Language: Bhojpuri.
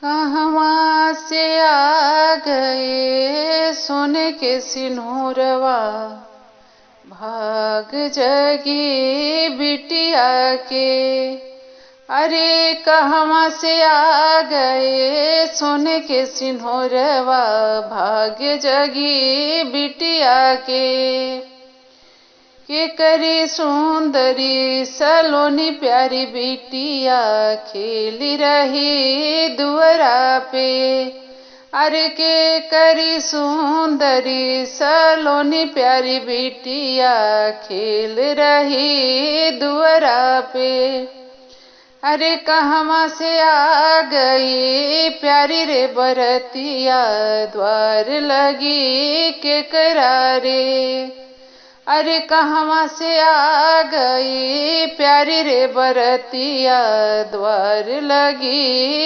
कहवा से आ गए सोने के सिंदूरवा, भाग जगी बिटिया के। अरे कहवा से आ गए सोने के सिंदूरवा, भाग्य जगी बिटिया के करी सुंदरी सलोनी प्यारी बिटिया, खेली रही दुअरा पे। अरे के करी सुंदरी सलोनी प्यारी बिटिया, खेल रही दुअरा पे। अरे कहवा से आ गई प्यारी रे बरतिया, द्वार लगी के करारे। अरे कहवा से आ गई प्यारी रे बरतिया, द्वार लगी